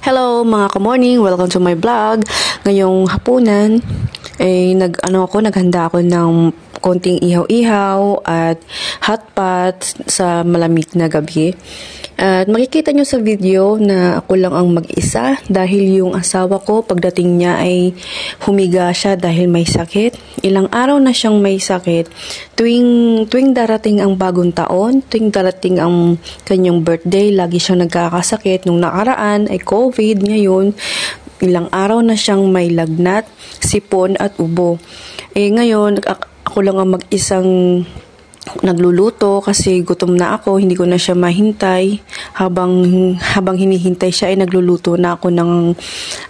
Hello mga ka-morning, welcome to my vlog. Ngayong hapunan naghanda ako ng konting ihaw-ihaw at hot pot sa malamig na gabi. At makikita nyo sa video na ako lang ang mag-isa dahil yung asawa ko pagdating niya ay humiga siya dahil may sakit. Ilang araw na siyang may sakit. Tuwing darating ang bagong taon, tuwing darating ang kanyang birthday, lagi siyang nagkakasakit. Nung nakaraan ay COVID, ngayon ilang araw na siyang may lagnat, sipon at ubo. Ngayon ako lang ang mag-isang nagluluto kasi gutom na ako, hindi ko na siya mahintay. Habang hinihintay siya ay nagluluto na ako ng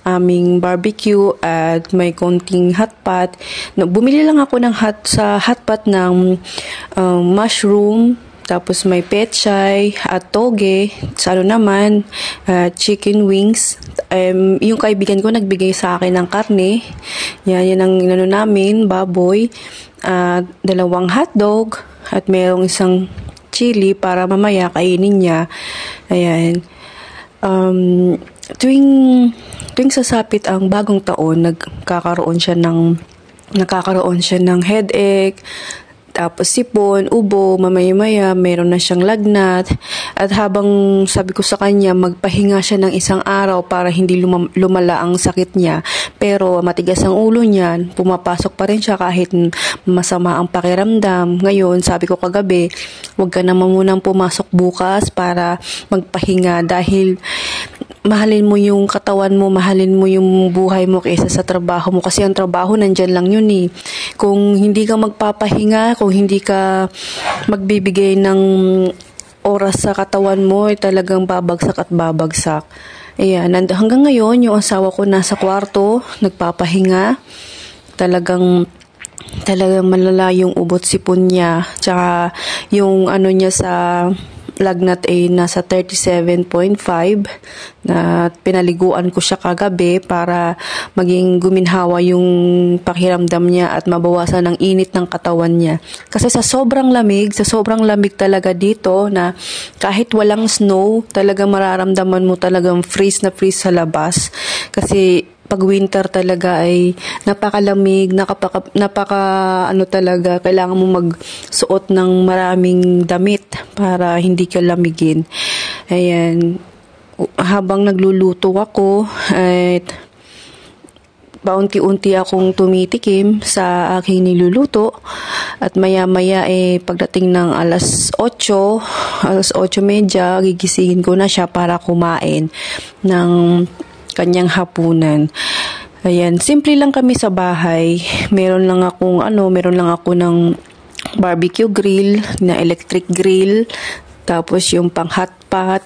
aming barbecue at may konting hot pot. Bumili lang ako ng hot pot ng mushroom, tapos may pechay at toge, chicken wings. Yung kaibigan ko nagbigay sa akin ng karne. Yan ang inano namin, baboy. 2 hotdog at mayroong isang chili para mamaya kainin niya. Ayan. Tuwing sasapit ang bagong taon, nakakaroon siya ng headache, tapos sipon, ubo, mamaya-maya, meron na siyang lagnat. At habang sabi ko sa kanya, magpahinga siya ng 1 araw para hindi lumala ang sakit niya. Pero matigas ang ulo niya, pumapasok pa rin siya kahit masama ang pakiramdam. Ngayon, sabi ko kagabi, huwag ka naman munang pumasok bukas para magpahinga dahil mahalin mo yung katawan mo, mahalin mo yung buhay mo kaysa sa trabaho mo. Kasi ang trabaho, nandyan lang yun eh. Kung hindi ka magpapahinga, kung hindi ka magbibigay ng oras sa katawan mo, talagang babagsak at babagsak. Ayan, hanggang ngayon, yung asawa ko nasa kwarto, nagpapahinga. Talagang malala yung ubot sipon niya. Tsaka yung niya sa lagnat ay nasa 37.5 na pinaliguan ko siya kagabi para maging guminhawa yung pakiramdam niya at mabawasan ang init ng katawan niya. Kasi sa sobrang lamig talaga dito na kahit walang snow, talaga mararamdaman mo talagang freeze na freeze sa labas. Kasi pag winter talaga ay napakalamig, talaga, kailangan mo magsuot ng maraming damit para hindi ka lamigin. Ayan, habang nagluluto ako, paunti-unti akong tumitikim sa aking niluluto at maya-maya pagdating ng alas 8:30, gigisingin ko na siya para kumain ng kanyang hapunan. Ayan, simple lang kami sa bahay. Meron lang ako ng barbecue grill, na electric grill, tapos yung pang hot pot.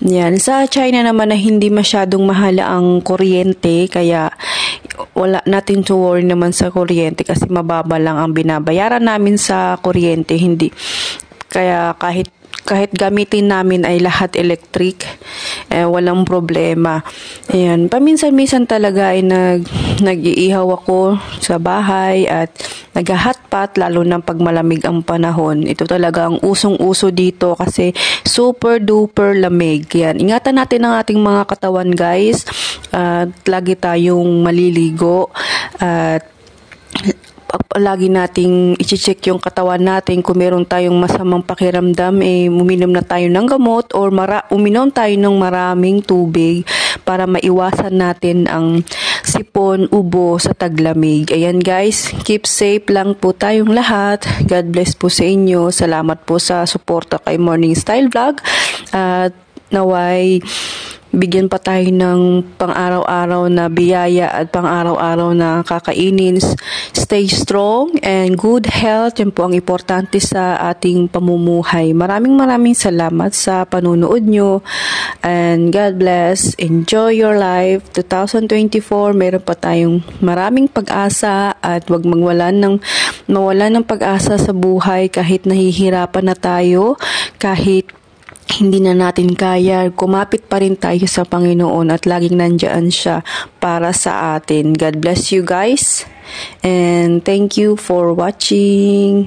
Yan, sa China naman na hindi masyadong mahal ang kuryente, kaya wala natin to worry naman sa kuryente kasi mababa lang ang binabayaran namin sa kuryente. Kaya kahit gamitin namin ay lahat electric, walang problema. Ayan, paminsan-minsan talaga ay nag-iihaw ako sa bahay at nag-hotpot, lalo na pag malamig ang panahon. Ito talaga ang usong-uso dito kasi super duper lamig. Yan, ingatan natin ang ating mga katawan, guys. At lagi tayong maliligo at lagi nating i-check yung katawan natin. Kung meron tayong masamang pakiramdam, uminom na tayo ng gamot or uminom tayo ng maraming tubig para maiwasan natin ang sipon, ubo sa taglamig. Ayan guys, keep safe lang po tayong lahat. God bless po sa inyo. Salamat po sa suporta kay Morning Style Vlog at naway bigyan pa tayo ng pang-araw-araw na biyaya at pang-araw-araw na kakainin. Stay strong and good health. Yan po ang importante sa ating pamumuhay. Maraming salamat sa panunood nyo. And God bless. Enjoy your life. 2024, meron pa tayong maraming pag-asa at wag mawalan ng pag-asa sa buhay kahit nahihirapan na tayo, kahit hindi na natin kaya, kumapit pa rin tayo sa Panginoon at laging nandiyan siya para sa atin. God bless you guys and thank you for watching.